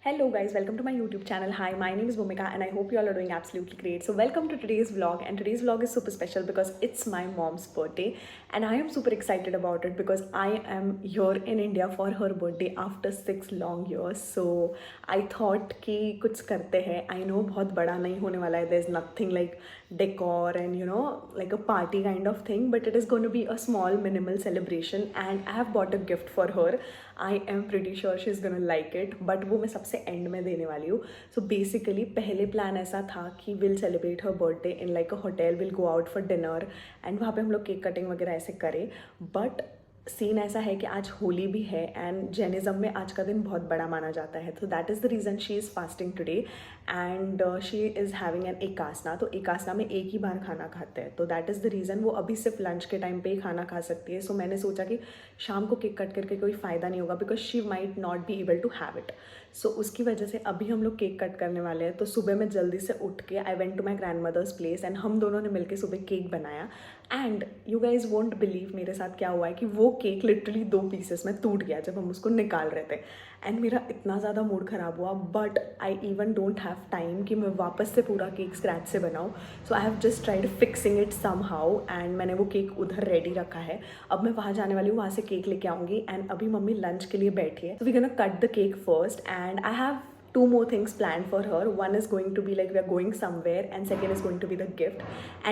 Hello guys, welcome to my YouTube channel. Hi, my name is Bhumika and I hope you all are doing absolutely great. So welcome to today's vlog, and today's vlog is super special because it's my mom's birthday and I am super excited about it because I am here in India for her birthday after 6 long years. So I thought कि कुछ करते हैं. I know बहुत बड़ा नहीं होने वाला है. There's nothing like decor and like a party kind of thing, but it is going to be a small minimal celebration and I have bought a gift for her. I am pretty sure she is gonna like it, but वो मैं सबसे and में देने वाली हूँ. So basically पहले plan ऐसा था कि will celebrate her birthday in like a hotel, will go out for dinner and वहाँ पे हम लोग केक कटिंग वगैरह ऐसे करें. बट सीन ऐसा है कि आज होली भी है एंड जैनिज़्म में आज का दिन बहुत बड़ा माना जाता है. तो that is the reason she is fasting today and she is having an ekasana. तो एकासना में एक ही बार खाना खाते हैं, तो दैट इज़ द रीज़न वो अभी सिर्फ लंच के टाइम पे ही खाना खा सकती है. सो मैंने सोचा कि शाम को केक कट करके कोई फ़ायदा नहीं होगा because she might not be able to have it. So उसकी वजह से अभी हम लोग केक कट करने वाले हैं. तो सुबह मैं जल्दी से उठ के I went to my grandmother's place and हम दोनों ने मिलकर सुबह केक बनाया. And you guys won't believe मेरे साथ क्या हुआ है कि वो केक लिटरली 2 पीसेस में टूट गया जब हम उसको निकाल रहे थे. एंड मेरा इतना ज़्यादा मूड ख़राब हुआ, but I even don't have time कि मैं वापस से पूरा केक स्क्रैच से बनाऊँ. So I have just tried fixing it somehow and मैंने वो केक उधर रेडी रखा है. अब मैं वहाँ जाने वाली हूँ, वहाँ से केक लेके आऊँगी एंड अभी मम्मी लंच के लिए बैठी है. So we gonna cut the cake first and I have two more things planned for her. One is going to be like we are going somewhere and second is going to be the gift,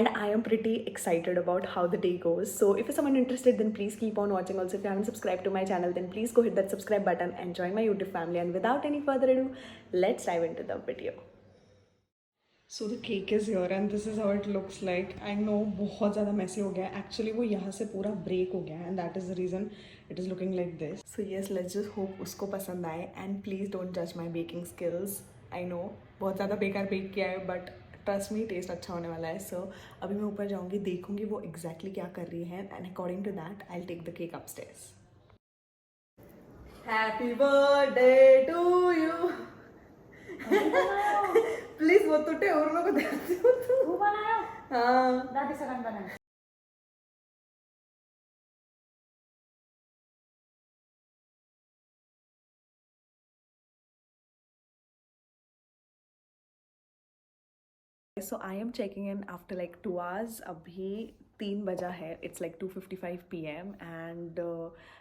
and I am pretty excited about how the day goes. So if you're someone interested, then please keep on watching. Also, if you haven't subscribed to my channel, then please go hit that subscribe button and join my YouTube family. And without any further ado, let's dive into the video. So the cake is here and this is how it looks like. I know बहुत ज़्यादा messy हो गया है. Actually वो यहाँ से पूरा break हो गया है and that is the reason it is looking like this. So yes, let's just hope उसको पसंद आए and please don't judge my baking skills. I know बहुत ज़्यादा बेकार bake किया है but trust me taste अच्छा होने वाला है. So अभी मैं ऊपर जाऊँगी, देखूँगी वो exactly क्या कर रही है and according to that I'll take the cake upstairs. Happy birthday to you. Please वो टूटे और मेरे को दे दो. तू बनाया? हाँ दादी सगन बनाया. So I am checking in after like 2 hours. अभी 3 बजा है. It's like 2:55 PM and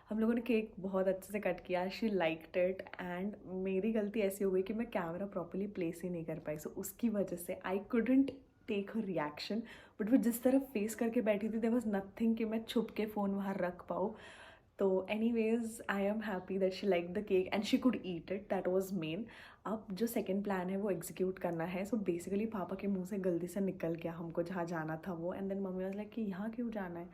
हम लोगों ने केक बहुत अच्छे से कट किया. She liked it and मेरी गलती ऐसी हो गई कि मैं कैमरा प्रॉपरली प्लेस ही नहीं कर पाई. So उसकी वजह से I couldn't take her reaction. But वो जिस तरह फेस करके बैठी थी there was nothing कि मैं छुप के फ़ोन वहाँ रख पाऊँ. तो anyways I am happy that she liked the cake and she could eat it. That was main. अब जो सेकंड प्लान है वो एग्जीक्यूट करना है. सो बेसिकली पापा के मुंह से गलती से निकल गया हमको जहाँ जाना था वो, and then mummy was like कि यहाँ क्यों जाना है.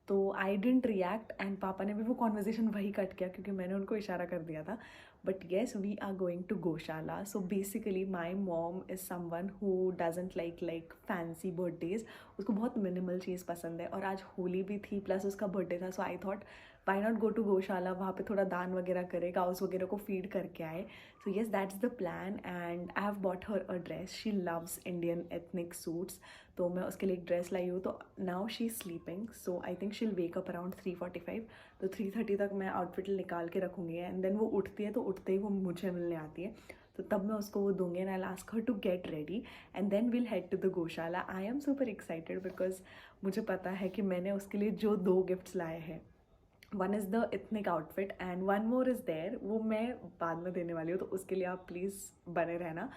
तो आई डिडंट रिएक्ट एंड पापा ने भी वो कॉन्वर्जेसन वही कट किया क्योंकि मैंने उनको इशारा कर दिया था. But yes we are going to gaushala. So basically my mom is someone who doesn't like fancy birthdays. उसको बहुत मिनिमल चीज़ पसंद है और आज होली भी थी प्लस उसका बर्थडे था. So I thought why not go to gaushala, वहाँ पे थोड़ा दान वगैरह करे, काउस वगैरह को फीड करके आए. So yes that's the plan and I have bought her a dress. She loves Indian ethnic suits. तो मैं उसके लिए एक ड्रेस लाई हूँ. तो now she is sleeping so I think she will wake up around 3:45. तो 3:30 तक मैं आउटफिट निकाल के रखूँगी एंड देन वो उठती है तो उठते ही वो मुझे मिलने आती है. तो तब मैं उसको वो दूंगी and I will ask her to get ready and then will head to the gaushala. I am super excited because मुझे पता है कि मैंने उसके लिए जो 2 गिफ्ट्स लाए हैं, one is the ethnic outfit and one more is there, वो मैं बाद में देने वाली हूँ. तो उसके लिए आप प्लीज़ बने रहना.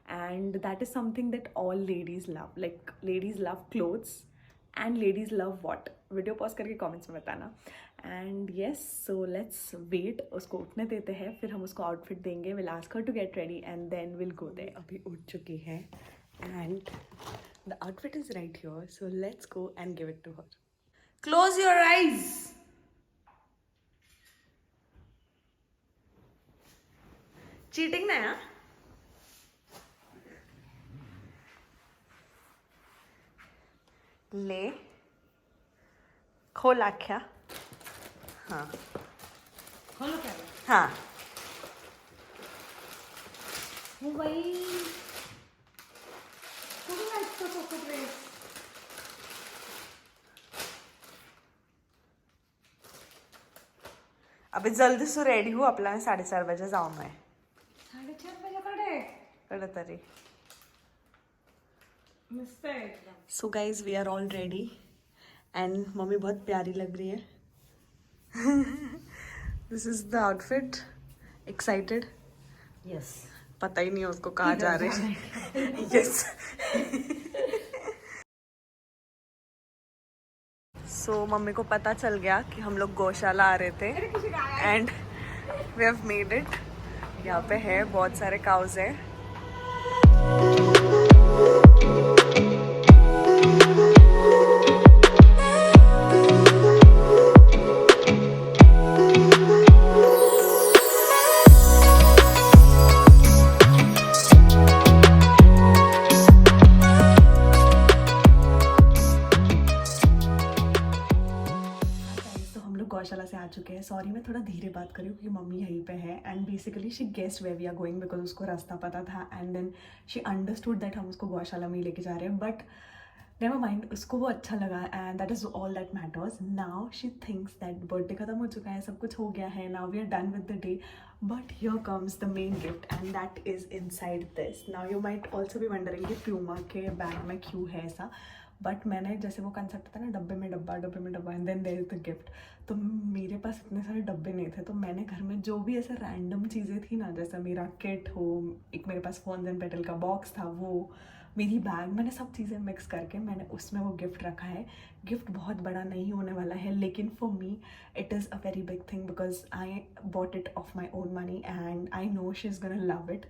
And that is something that all ladies love. Like ladies love clothes and ladies love what. Video pause करके कमेंट्स में बताना. And yes so let's wait. उसको उठने देते हैं फिर हम उसको आउटफिट देंगे. Will ask her to get ready and then will go there. अभी उठ चुकी है and the outfit is right here. So let's go and give it to her. Close your eyes. Cheating ना यार. ले खोल आख्या. हाँ खोलो क्या? हाँ. वो भाई थोड़ी ना इसको चॉकलेट ड्रेस. अभी जल्दी से रेडी हूँ. आपल्याला 4:30 बजे जाऊन आहे. 4:30 बजे कळत रे. मस्त आहे एकदम. So guys we are all ready and mummy बहुत प्यारी लग रही है. This is the outfit. Excited. Yes. पता ही नहीं है उसको कहाँ जा रहे हैं. यस. सो मम्मी को पता चल गया कि हम लोग गौशाला आ रहे थे and we have made it. यहाँ पे है बहुत सारे काउज है. गौशाला से आ चुके हैं. सॉरी मैं थोड़ा धीरे बात कर रही हूँ क्योंकि मम्मी यहीं पे है and basically she guessed where we are going because उसको रास्ता पता था and then she understood that हम उसको गौशाला में ही लेके जा रहे हैं. बट नेवर माइंड, उसको वो अच्छा लगा and that is all that matters. Now she thinks that birthday खत्म हो चुका है, सब कुछ हो गया है. Now we are done with the day. But here comes the main gift and that is inside this. Now you might also भी वंडरिंग कि प्यूमा के बैग में क्यों है ऐसा. बट मैंने जैसे वो कंसेप्ट था ना, डब्बे में डब्बा and then there is the gift. तो मेरे पास इतने सारे डब्बे नहीं थे तो मैंने घर में जो भी ऐसे रैंडम चीज़ें थी ना, जैसे मेरा किट हो, एक मेरे पास फोन एंड पेटल का बॉक्स था, वो मेरी बैग, मैंने सब चीज़ें मिक्स करके मैंने उसमें वो गिफ्ट रखा है. गिफ्ट बहुत बड़ा नहीं होने वाला है लेकिन for me it is a very big thing because I bought it of my own money and I know she is gonna love it.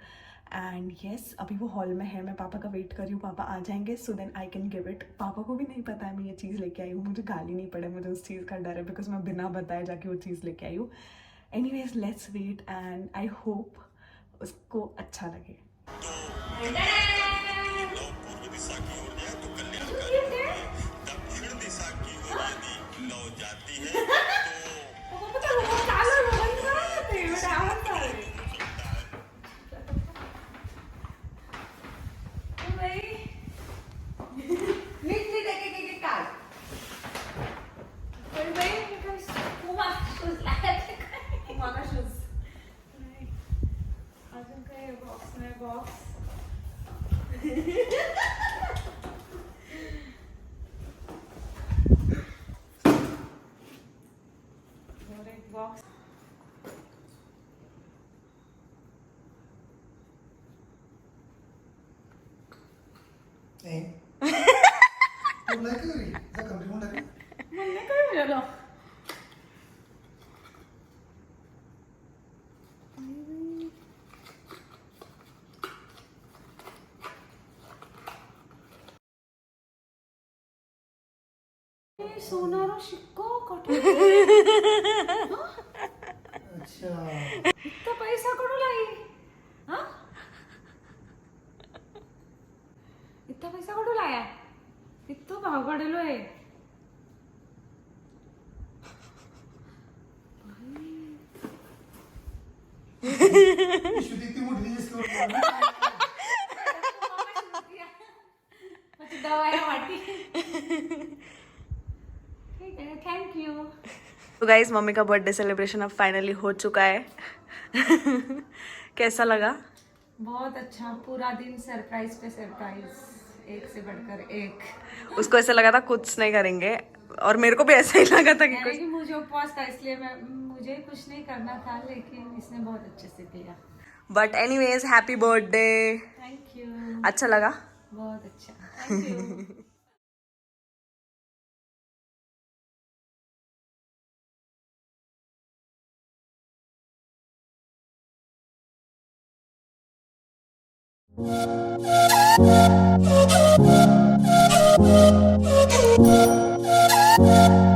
And yes, अभी वो हॉल में है. मैं पापा का वेट कर रही हूँ. पापा आ जाएंगे so then I can give it. Papa को भी नहीं पता है मैं ये चीज़ लेके आई हूँ. मुझे गाली नहीं पड़े, मुझे उस चीज़ का डर है बिकॉज मैं बिना बताए जाके वो चीज़ लेके आई हूँ. Anyways let's wait and I hope उसको अच्छा लगे. पूर्व दिशा की ओर जाए तो कल्याणकारी होती है. दक्षिण दिशा की ओर यदि लौ जाती है बॉक्स. नहीं तुम नहीं कर रही ऐसा कंप्लीट होने लगा. मम्मी काय झालं. सोनारो शिक्को कठे अच्छा इतना पैसा कडू लाई. हा, इतना पैसा कडू लाया. कितो भाव काढलो आहे. श्रुति इतनी मोटी थी इसके ऊपर दवाया वाटी. ठीक है, थैंक यू. तो गाइज मम्मी का बर्थडे सेलिब्रेशन अब फाइनली हो चुका है. कैसा लगा? बहुत अच्छा. पूरा दिन सरप्राइज पे सरप्राइज, एक से बढ़कर एक. उसको ऐसा लगा था कुछ नहीं करेंगे और मेरे को भी ऐसा ही लगा था कि यानी कुछ. कि मुझे उपवास था इसलिए मुझे कुछ नहीं करना था लेकिन इसने बहुत अच्छे से किया. But anyways happy birthday. Thank you. अच्छा लगा? बहुत अच्छा. Thank you. Thank you.